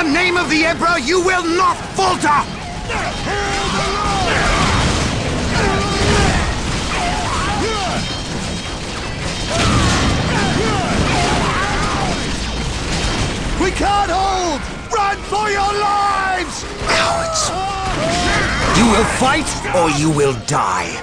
the name of the Emperor, you will not falter! We can't hold! Run for your lives! Cowards! You will fight, or you will die.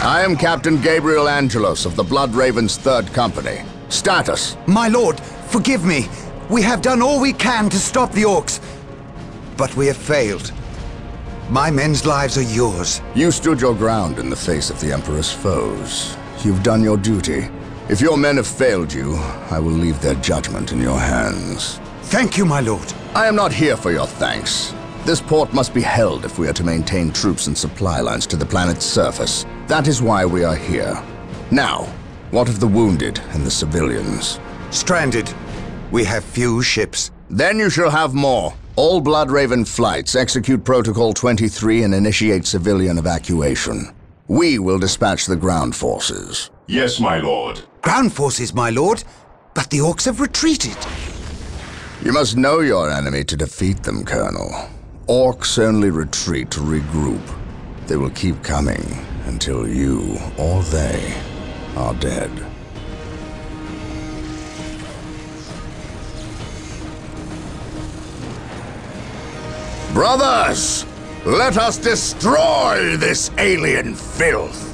I am Captain Gabriel Angelos of the Blood Ravens 3rd Company. Status. My lord, forgive me. We have done all we can to stop the orcs, but we have failed. My men's lives are yours. You stood your ground in the face of the Emperor's foes. You've done your duty. If your men have failed you, I will leave their judgment in your hands. Thank you, my lord. I am not here for your thanks. This port must be held if we are to maintain troops and supply lines to the planet's surface. That is why we are here. Now, what of the wounded and the civilians? Stranded. We have few ships. Then you shall have more. All Blood Raven flights execute Protocol 23 and initiate civilian evacuation. We will dispatch the ground forces. Yes, my lord. Ground forces, my lord, but the orcs have retreated. You must know your enemy to defeat them, Colonel. Orcs only retreat to regroup. They will keep coming until you or they are dead. Brothers, let us destroy this alien filth!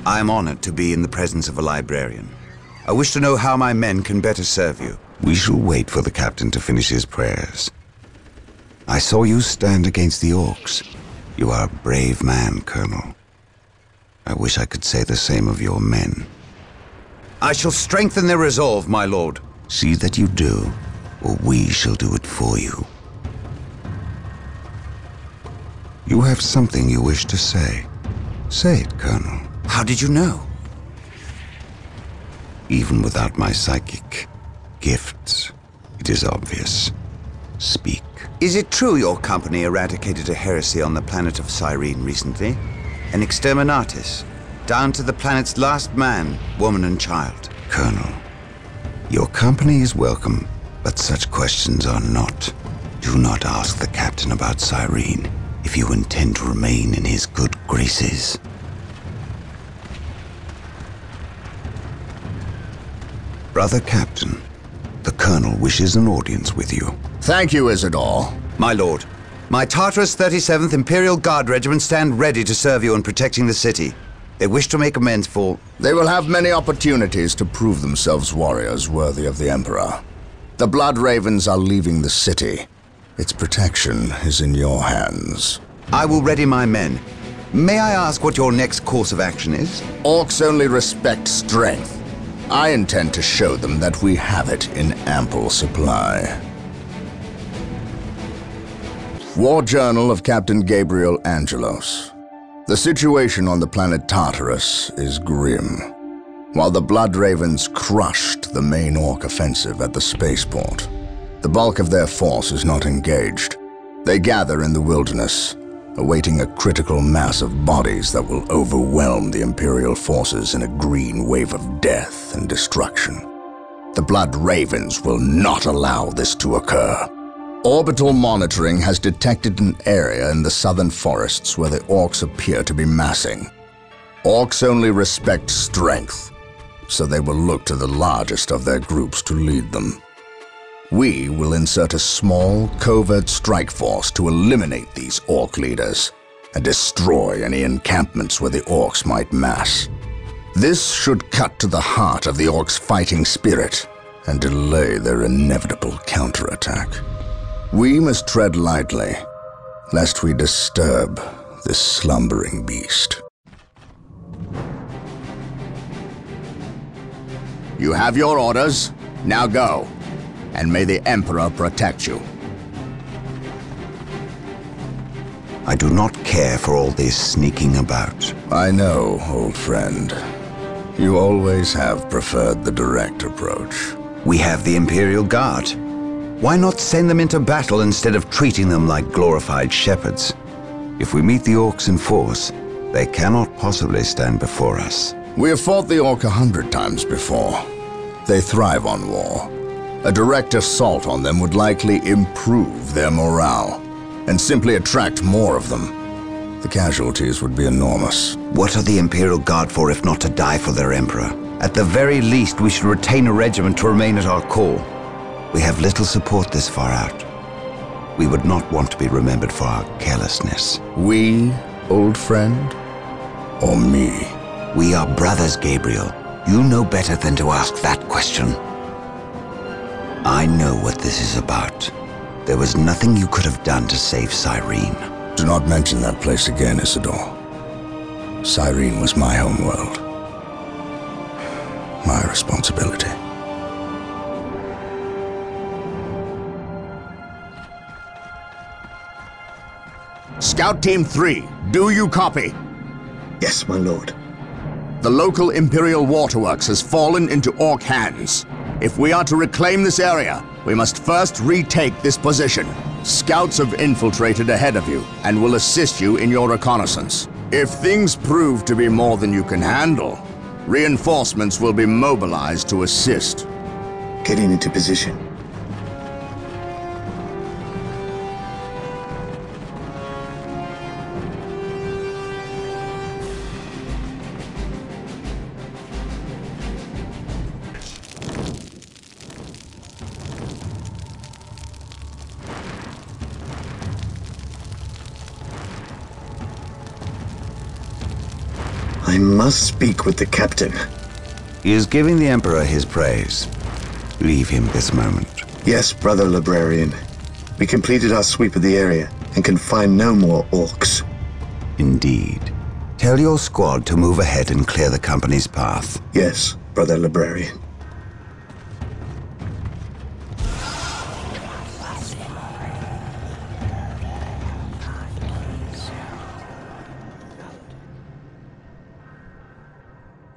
I am honored to be in the presence of a librarian. I wish to know how my men can better serve you. We shall wait for the captain to finish his prayers. I saw you stand against the orcs. You are a brave man, Colonel. I wish I could say the same of your men. I shall strengthen their resolve, my lord. See that you do, or we shall do it for you. You have something you wish to say. Say it, Colonel. How did you know? Even without my psychic gifts, it is obvious. Speak. Is it true your company eradicated a heresy on the planet of Cyrene recently? An exterminatus, down to the planet's last man, woman and child. Colonel, your company is welcome, but such questions are not. Do not ask the captain about Cyrene if you intend to remain in his good graces. Brother Captain, the Colonel wishes an audience with you. Thank you, Isidore. My lord, my Tartarus 37th Imperial Guard Regiment stand ready to serve you in protecting the city. They wish to make amends for... They will have many opportunities to prove themselves warriors worthy of the Emperor. The Blood Ravens are leaving the city. Its protection is in your hands. I will ready my men. May I ask what your next course of action is? Orcs only respect strength. I intend to show them that we have it in ample supply. War Journal of Captain Gabriel Angelos. The situation on the planet Tartarus is grim. While the Blood Ravens crushed the main Orc offensive at the spaceport, the bulk of their force is not engaged. They gather in the wilderness, awaiting a critical mass of bodies that will overwhelm the Imperial forces in a green wave of death and destruction. The Blood Ravens will not allow this to occur. Orbital monitoring has detected an area in the southern forests where the Orcs appear to be massing. Orcs only respect strength, so they will look to the largest of their groups to lead them. We will insert a small, covert strike force to eliminate these Orc leaders. and destroy any encampments where the orcs might mass. This should cut to the heart of the orcs' fighting spirit and delay their inevitable counterattack. We must tread lightly, lest we disturb this slumbering beast. You have your orders. Now go, and may the Emperor protect you. I do not care for all this sneaking about. I know, old friend. You always have preferred the direct approach. We have the Imperial Guard. Why not send them into battle instead of treating them like glorified shepherds? If we meet the orcs in force, they cannot possibly stand before us. We have fought the orc 100 times before. They thrive on war. A direct assault on them would likely improve their morale, and simply attract more of them. The casualties would be enormous. What are the Imperial Guard for if not to die for their Emperor? At the very least, we should retain a regiment to remain at our core. We have little support this far out. We would not want to be remembered for our carelessness. We, old friend? Or me? We are brothers, Gabriel. You know better than to ask that question. I know what this is about. There was nothing you could have done to save Cyrene. Do not mention that place again, Isidore. Cyrene was my homeworld. My responsibility. Scout Team 3, do you copy? Yes, my lord. The local Imperial waterworks has fallen into orc hands. If we are to reclaim this area, we must first retake this position. Scouts have infiltrated ahead of you and will assist you in your reconnaissance. If things prove to be more than you can handle, reinforcements will be mobilized to assist. Getting into position. I must speak with the captain. He is giving the Emperor his praise. Leave him this moment. Yes, brother librarian. We completed our sweep of the area and can find no more orcs. Indeed. Tell your squad to move ahead and clear the company's path. Yes, brother librarian.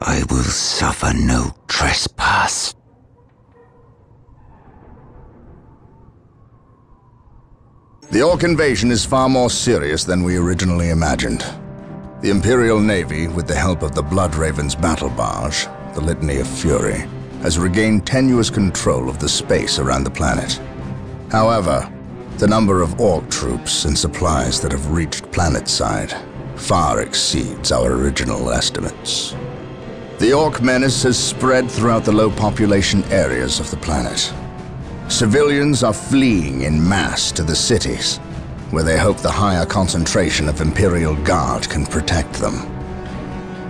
I will suffer no trespass. The orc invasion is far more serious than we originally imagined. The Imperial Navy, with the help of the Blood Raven's battle barge, the Litany of Fury, has regained tenuous control of the space around the planet. However, the number of orc troops and supplies that have reached planetside far exceeds our original estimates. The orc menace has spread throughout the low-population areas of the planet. Civilians are fleeing in mass to the cities, where they hope the higher concentration of Imperial Guard can protect them.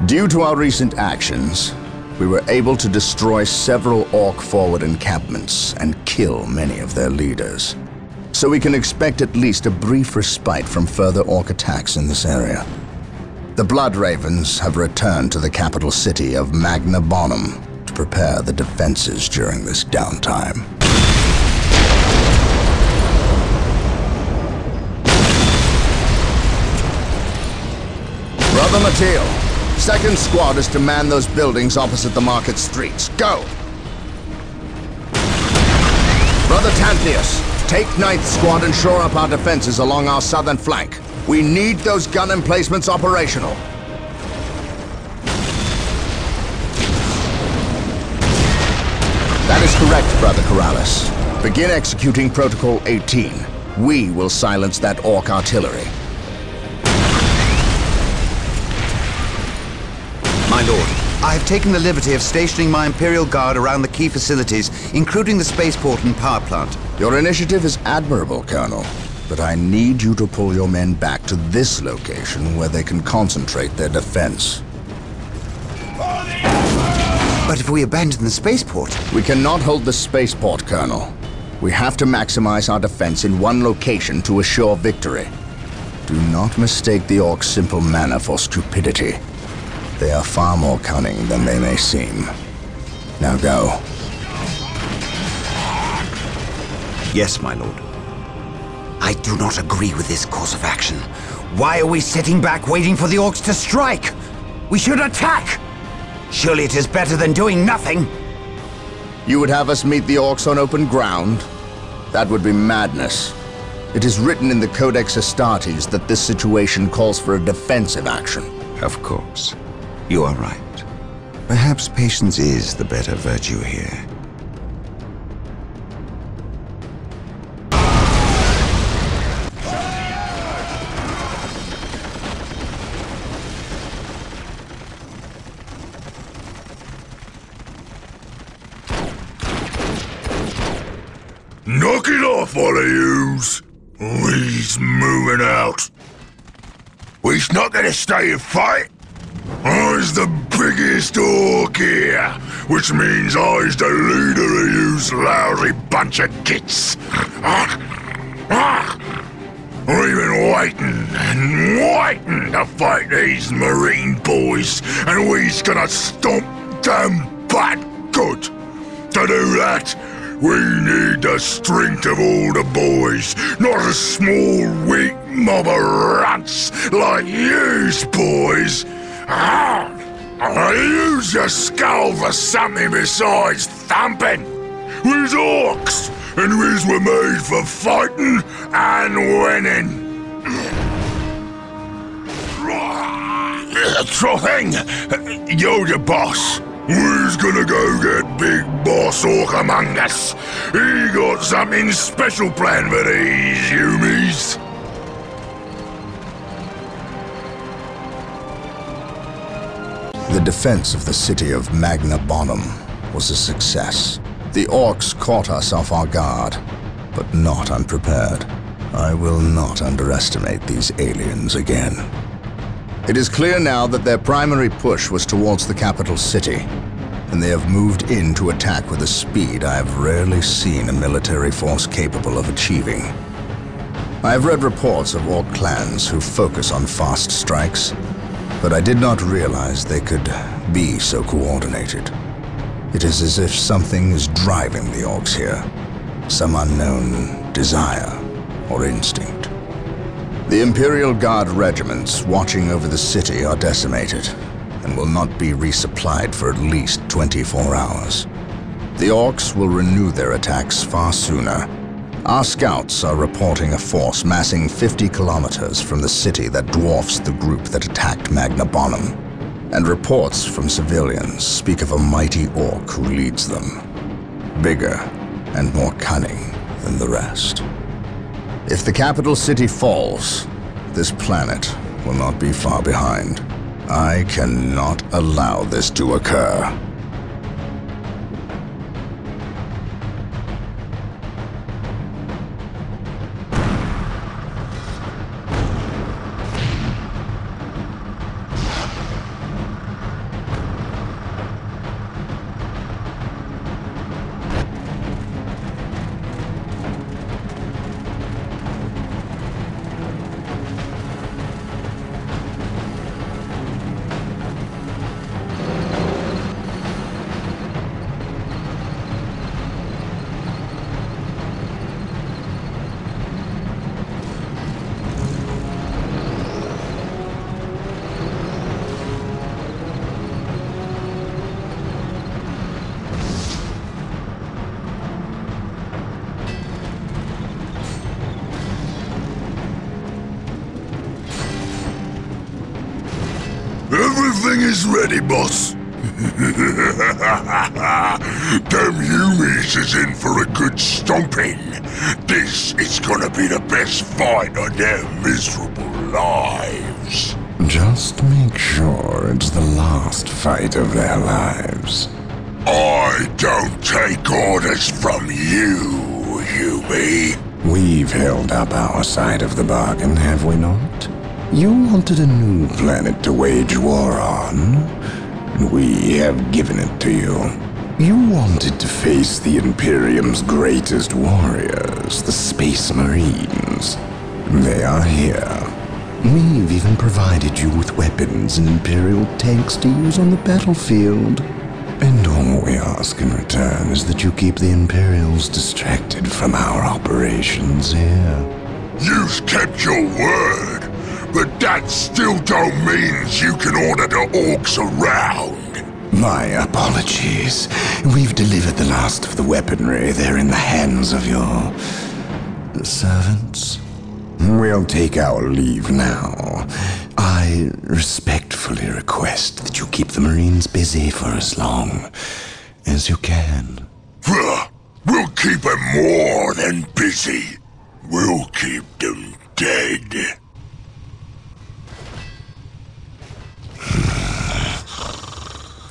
Due to our recent actions, we were able to destroy several orc forward encampments and kill many of their leaders. So we can expect at least a brief respite from further orc attacks in this area. The Blood Ravens have returned to the capital city of Magna Bonum to prepare the defenses during this downtime. Brother Mateo, 2nd Squad is to man those buildings opposite the market streets. Go! Brother Tantheus, take 9th Squad and shore up our defenses along our southern flank. We need those gun emplacements operational. That is correct, Brother Corrales. Begin executing Protocol 18. We will silence that orc artillery. My lord, I have taken the liberty of stationing my Imperial Guard around the key facilities, including the spaceport and power plant. Your initiative is admirable, Colonel, but I need you to pull your men back to this location where they can concentrate their defense. But if we abandon the spaceport... We cannot hold the spaceport, Colonel. We have to maximize our defense in one location to assure victory. Do not mistake the Orcs' simple manner for stupidity. They are far more cunning than they may seem. Now go. Yes, my lord. I do not agree with this course of action. Why are we sitting back waiting for the Orcs to strike? We should attack! Surely it is better than doing nothing. You would have us meet the Orcs on open ground? That would be madness. It is written in the Codex Astartes that this situation calls for a defensive action. Of course. You are right. Perhaps patience is the better virtue here. Knock it off, all of yous! We's moving out. We's not gonna stay and fight. I's the biggest orc here, which means I's the leader of yous lousy bunch of gits. We've been waiting and waiting to fight these Marine boys, and we's gonna stomp them back good. To do that, we need the strength of all the boys, not a small, weak mob of runts like yous boys. Use your skull for something besides thumping. We's orcs, and we's were made for fighting and winning. Sure thing, you're the boss. We's gonna go get Big Boss Orc among us. He got something special planned for these humies. The defense of the city of Magna Bonum was a success. The Orcs caught us off our guard, but not unprepared. I will not underestimate these aliens again. It is clear now that their primary push was towards the capital city, and they have moved in to attack with a speed I have rarely seen a military force capable of achieving. I have read reports of Orc clans who focus on fast strikes, but I did not realize they could be so coordinated. It is as if something is driving the Orcs here, some unknown desire or instinct. The Imperial Guard regiments watching over the city are decimated and will not be resupplied for at least 24 hours. The Orcs will renew their attacks far sooner. Our scouts are reporting a force massing 50 kilometers from the city that dwarfs the group that attacked Magna Bonum, and reports from civilians speak of a mighty Orc who leads them, bigger and more cunning than the rest. If the capital city falls, this planet will not be far behind. I cannot allow this to occur. Everything is ready, boss. Them humies is in for a good stomping. This is gonna be the best fight of their miserable lives. Just make sure it's the last fight of their lives. I don't take orders from you, Humie. We've held up our side of the bargain, have we not? You wanted a new planet to wage war on, and we have given it to you. You wanted to face the Imperium's greatest warriors, the Space Marines. They are here. We've even provided you with weapons and Imperial tanks to use on the battlefield. And all we ask in return is that you keep the Imperials distracted from our operations here. You've kept your word, but that still don't mean you can order the orcs around. My apologies. We've delivered the last of the weaponry. They're in the hands of your servants. We'll take our leave now. I respectfully request that you keep the Marines busy for as long as you can. We'll keep them more than busy. We'll keep them dead.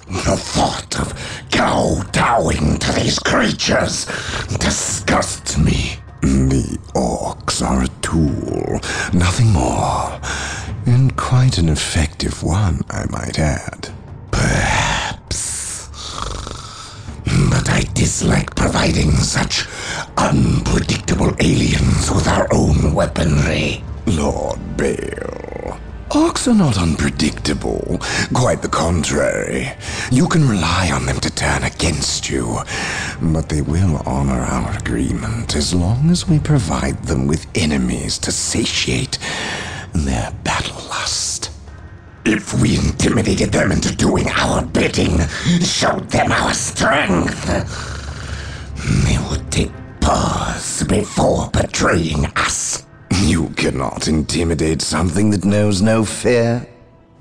The thought of kowtowing to these creatures disgusts me. The orcs are a tool, nothing more. And quite an effective one, I might add. Perhaps. But I dislike providing such unpredictable aliens with our own weaponry. Lord Bale, orcs are not unpredictable. Quite the contrary. You can rely on them to turn against you. But they will honor our agreement as long as we provide them with enemies to satiate their battle lust. If we intimidated them into doing our bidding, showed them our strength, they would take pause before betraying us. You cannot intimidate something that knows no fear.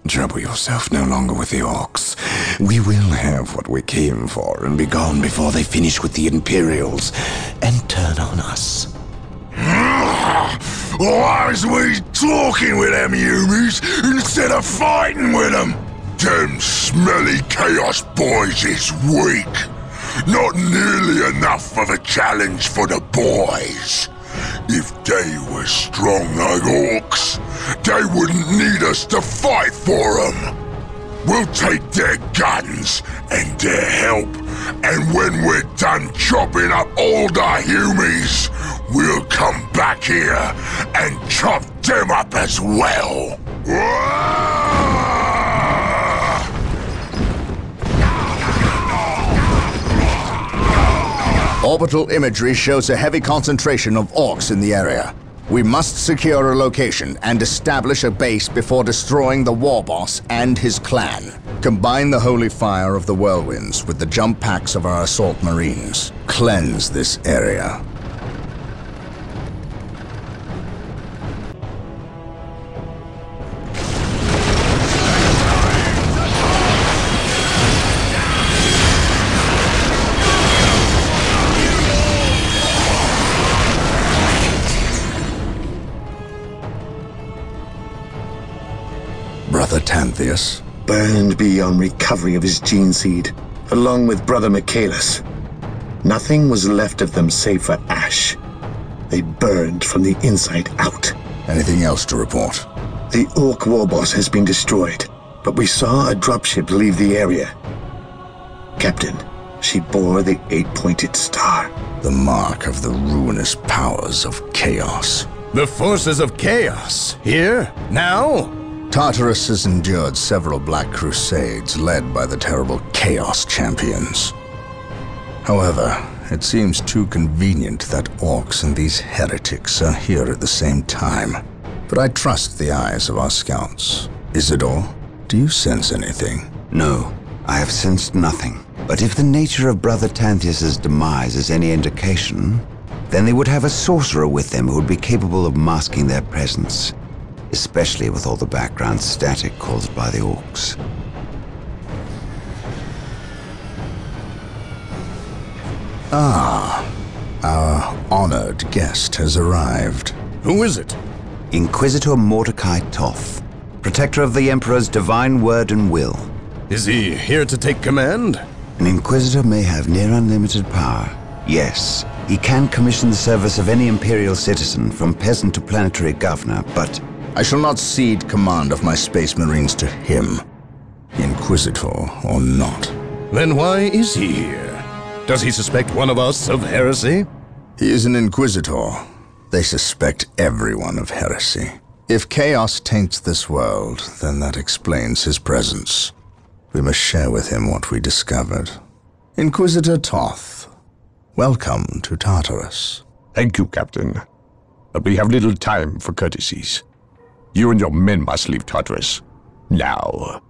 Trouble yourself no longer with the orcs. We will have what we came for and be gone before they finish with the Imperials and turn on us. Why is we talking with them humies instead of fighting with them? Them smelly Chaos boys is weak. Not nearly enough of a challenge for the boys. If they were strong like orcs, they wouldn't need us to fight for them. We'll take their guns and their help, and when we're done chopping up all the humies, we'll come back here and chop them up as well. Orbital imagery shows a heavy concentration of orcs in the area. We must secure a location and establish a base before destroying the war boss and his clan. Combine the holy fire of the whirlwinds with the jump packs of our assault marines. Cleanse this area. Brother Tantheus? Burned beyond recovery of his gene seed, along with Brother Michaelis. Nothing was left of them save for ash. They burned from the inside out. Anything else to report? The Orc warboss has been destroyed, but we saw a dropship leave the area. Captain, she bore the 8-pointed star. The mark of the ruinous powers of chaos. The forces of chaos? Here? Now? Tartarus has endured several Black Crusades led by the terrible Chaos Champions. However, it seems too convenient that orcs and these heretics are here at the same time. But I trust the eyes of our scouts. Isidore, do you sense anything? No, I have sensed nothing. But if the nature of Brother Tantheus's demise is any indication, then they would have a sorcerer with them who would be capable of masking their presence. Especially with all the background static caused by the orcs. Ah, our honored guest has arrived. Who is it? Inquisitor Mordecai Toth, protector of the Emperor's divine word and will. Is he here to take command? An Inquisitor may have near unlimited power, yes, He can commission the service of any Imperial citizen, from peasant to planetary governor, but I shall not cede command of my Space Marines to him, Inquisitor or not. Then why is he here? Does he suspect one of us of heresy? He is an Inquisitor. They suspect everyone of heresy. If chaos taints this world, then that explains his presence. We must share with him what we discovered. Inquisitor Toth, welcome to Tartarus. Thank you, Captain. But we have little time for courtesies. You and your men must leave Tartarus. Now.